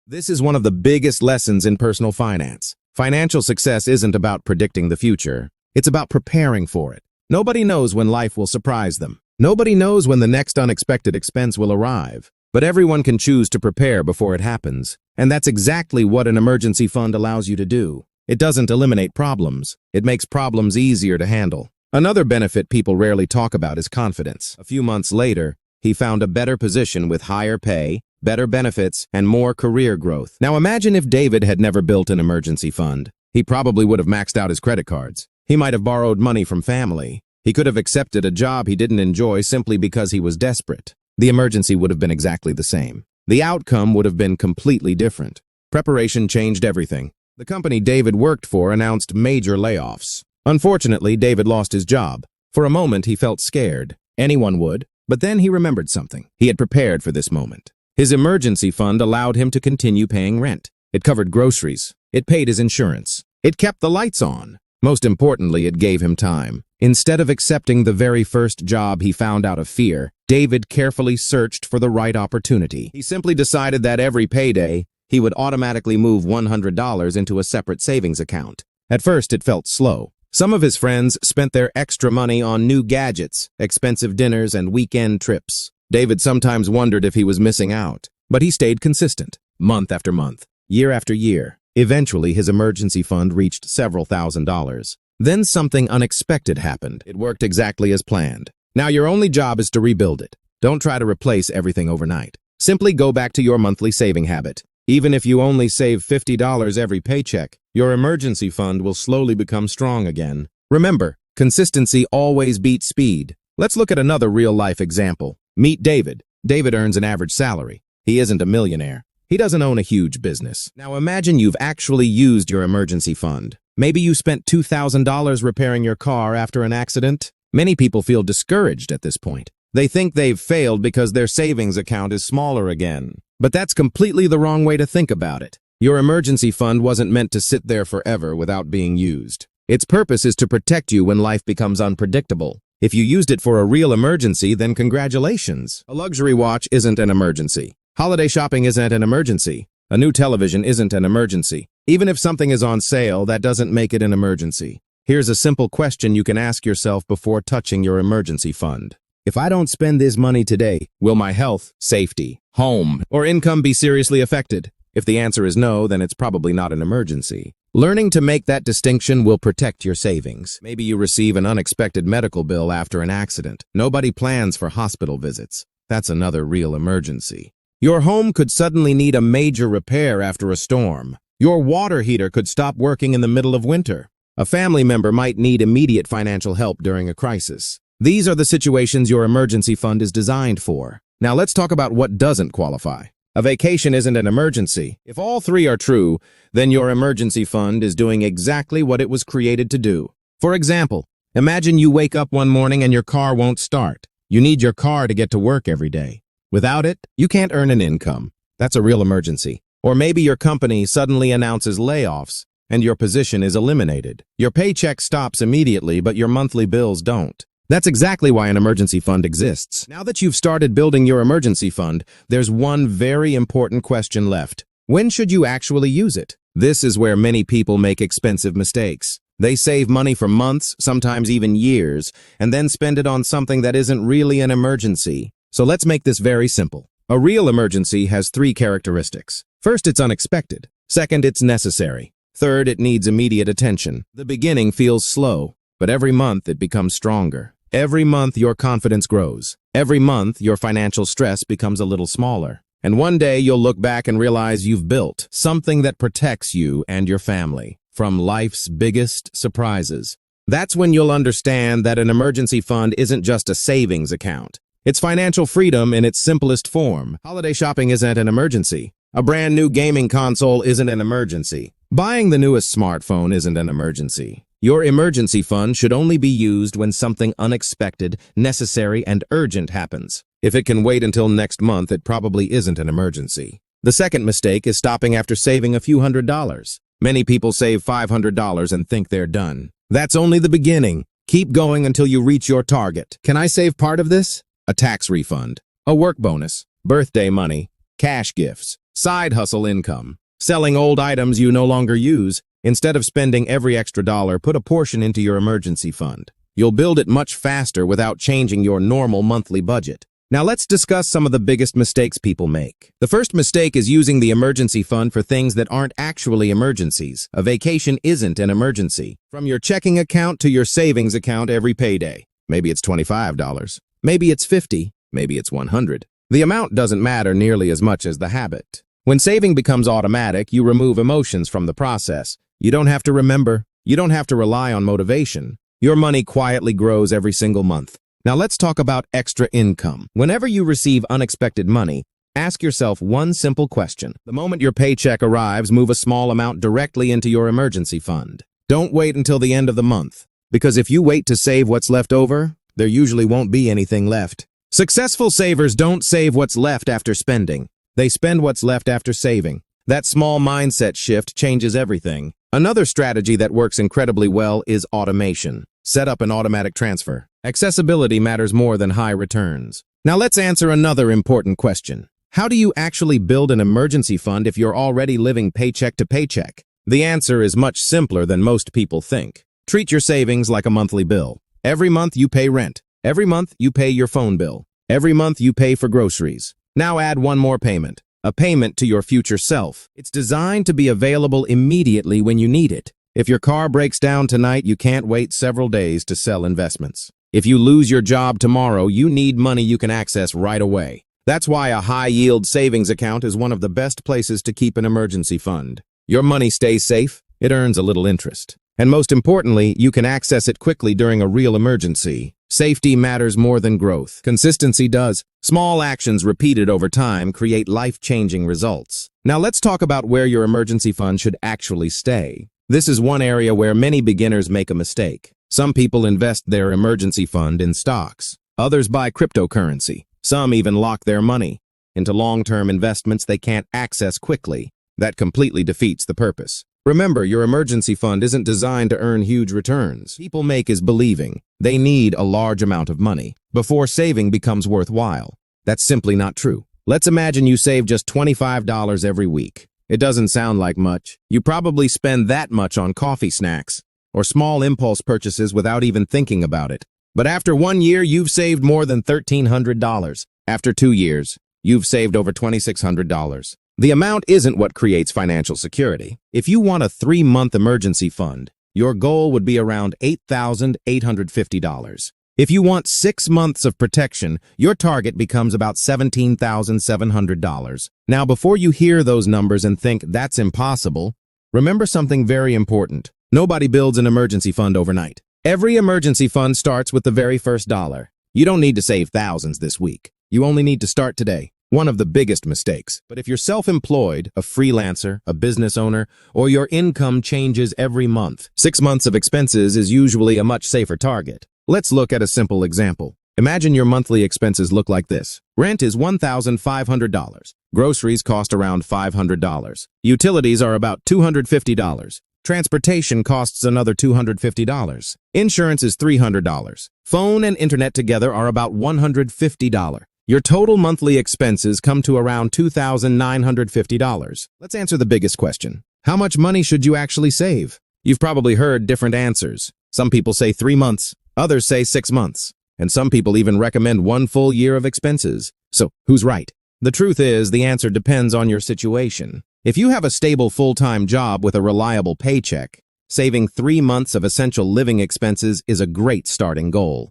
This is one of the biggest lessons in personal finance. Financial success isn't about predicting the future. It's about preparing for it. Nobody knows when life will surprise them. Nobody knows when the next unexpected expense will arrive. But everyone can choose to prepare before it happens. And that's exactly what an emergency fund allows you to do. It doesn't eliminate problems. It makes problems easier to handle. Another benefit people rarely talk about is confidence. A few months later, he found a better position with higher pay, better benefits, and more career growth. Now imagine if David had never built an emergency fund. He probably would have maxed out his credit cards. He might have borrowed money from family. He could have accepted a job he didn't enjoy simply because he was desperate. The emergency would have been exactly the same. The outcome would have been completely different. Preparation changed everything. The company David worked for announced major layoffs. Unfortunately, David lost his job. For a moment, he felt scared. Anyone would. But then he remembered something. He had prepared for this moment. His emergency fund allowed him to continue paying rent. It covered groceries. It paid his insurance. It kept the lights on. Most importantly, it gave him time. Instead of accepting the very first job he found out of fear, David carefully searched for the right opportunity. He simply decided that every payday, he would automatically move $100 into a separate savings account. At first, it felt slow. Some of his friends spent their extra money on new gadgets, expensive dinners, and weekend trips. David sometimes wondered if he was missing out, but he stayed consistent, month after month, year after year. Eventually, his emergency fund reached several $1,000s. Then something unexpected happened. It worked exactly as planned. Now your only job is to rebuild it. Don't try to replace everything overnight. Simply go back to your monthly saving habit. Even if you only save $50 every paycheck, your emergency fund will slowly become strong again. Remember, consistency always beats speed. Let's look at another real-life example. Meet David. David earns an average salary. He isn't a millionaire. He doesn't own a huge business. Now imagine you've actually used your emergency fund. Maybe you spent $2,000 repairing your car after an accident. Many people feel discouraged at this point. They think they've failed because their savings account is smaller again. But that's completely the wrong way to think about it. Your emergency fund wasn't meant to sit there forever without being used. Its purpose is to protect you when life becomes unpredictable. If you used it for a real emergency, then congratulations. A luxury watch isn't an emergency. Holiday shopping isn't an emergency. A new television isn't an emergency. Even if something is on sale, that doesn't make it an emergency. Here's a simple question you can ask yourself before touching your emergency fund. If I don't spend this money today, will my health, safety, home, or income be seriously affected? If the answer is no, then it's probably not an emergency. Learning to make that distinction will protect your savings. Maybe you receive an unexpected medical bill after an accident. Nobody plans for hospital visits. That's another real emergency. Your home could suddenly need a major repair after a storm. Your water heater could stop working in the middle of winter. A family member might need immediate financial help during a crisis. These are the situations your emergency fund is designed for. Now let's talk about what doesn't qualify. A vacation isn't an emergency. If all three are true, then your emergency fund is doing exactly what it was created to do. For example, imagine you wake up one morning and your car won't start. You need your car to get to work every day. Without it, you can't earn an income. That's a real emergency. Or maybe your company suddenly announces layoffs and your position is eliminated. Your paycheck stops immediately, but your monthly bills don't. That's exactly why an emergency fund exists. Now that you've started building your emergency fund, there's one very important question left. When should you actually use it? This is where many people make expensive mistakes. They save money for months, sometimes even years, and then spend it on something that isn't really an emergency. So let's make this very simple. A real emergency has three characteristics. First, it's unexpected. Second, it's necessary. Third, it needs immediate attention. The beginning feels slow, but every month it becomes stronger. Every month your confidence grows. Every month your financial stress becomes a little smaller. And one day you'll look back and realize you've built something that protects you and your family from life's biggest surprises. That's when you'll understand that an emergency fund isn't just a savings account. It's financial freedom in its simplest form. Holiday shopping isn't an emergency. A brand new gaming console isn't an emergency. Buying the newest smartphone isn't an emergency. Your emergency fund should only be used when something unexpected, necessary, and urgent happens. If it can wait until next month, it probably isn't an emergency. The second mistake is stopping after saving a few $100s. Many people save $500 and think they're done. That's only the beginning. Keep going until you reach your target. Can I save part of this? A tax refund, a work bonus, birthday money, cash gifts. Side hustle income. Selling old items you no longer use. Instead of spending every extra dollar, put a portion into your emergency fund. You'll build it much faster without changing your normal monthly budget. Now let's discuss some of the biggest mistakes people make. The first mistake is using the emergency fund for things that aren't actually emergencies. A vacation isn't an emergency. From your checking account to your savings account every payday. Maybe it's $25. Maybe it's $50. Maybe it's $100. The amount doesn't matter nearly as much as the habit. When saving becomes automatic, you remove emotions from the process. You don't have to remember. You don't have to rely on motivation. Your money quietly grows every single month. Now let's talk about extra income. Whenever you receive unexpected money, ask yourself one simple question. The moment your paycheck arrives, move a small amount directly into your emergency fund. Don't wait until the end of the month, because if you wait to save what's left over, there usually won't be anything left. Successful savers don't save what's left after spending. They spend what's left after saving. That small mindset shift changes everything. Another strategy that works incredibly well is automation. Set up an automatic transfer. Accessibility matters more than high returns. Now let's answer another important question. How do you actually build an emergency fund if you're already living paycheck to paycheck? The answer is much simpler than most people think. Treat your savings like a monthly bill. Every month you pay rent. Every month you pay your phone bill. Every month you pay for groceries. Now add one more payment. A payment to your future self. It's designed to be available immediately when you need it. If your car breaks down tonight, you can't wait several days to sell investments. If you lose your job tomorrow, you need money you can access right away. That's why a high-yield savings account is one of the best places to keep an emergency fund. Your money stays safe, it earns a little interest. And most importantly, you can access it quickly during a real emergency. Safety matters more than growth. Consistency does. Small actions repeated over time create life-changing results. Now let's talk about where your emergency fund should actually stay. This is one area where many beginners make a mistake. Some people invest their emergency fund in stocks. Others buy cryptocurrency. Some even lock their money into long-term investments they can't access quickly. That completely defeats the purpose. Remember, your emergency fund isn't designed to earn huge returns. People make is believing they need a large amount of money before saving becomes worthwhile. That's simply not true. Let's imagine you save just $25 every week. It doesn't sound like much. You probably spend that much on coffee snacks or small impulse purchases without even thinking about it. But after 1 year, you've saved more than $1,300. After 2 years, you've saved over $2,600. The amount isn't what creates financial security. If you want a 3-month emergency fund, your goal would be around $8,850. If you want 6 months of protection, your target becomes about $17,700. Now, before you hear those numbers and think that's impossible, remember something very important. Nobody builds an emergency fund overnight. Every emergency fund starts with the very first dollar. You don't need to save thousands this week. You only need to start today. One of the biggest mistakes. But if you're self-employed, a freelancer, a business owner, or your income changes every month, 6 months of expenses is usually a much safer target. Let's look at a simple example. Imagine your monthly expenses look like this. Rent is $1,500. Groceries cost around $500. Utilities are about $250. Transportation costs another $250. Insurance is $300. Phone and internet together are about $150. Your total monthly expenses come to around $2,950. Let's answer the biggest question. How much money should you actually save? You've probably heard different answers. Some people say 3 months, others say 6 months, and some people even recommend 1 full year of expenses. So, who's right? The truth is, the answer depends on your situation. If you have a stable full-time job with a reliable paycheck, saving 3 months of essential living expenses is a great starting goal.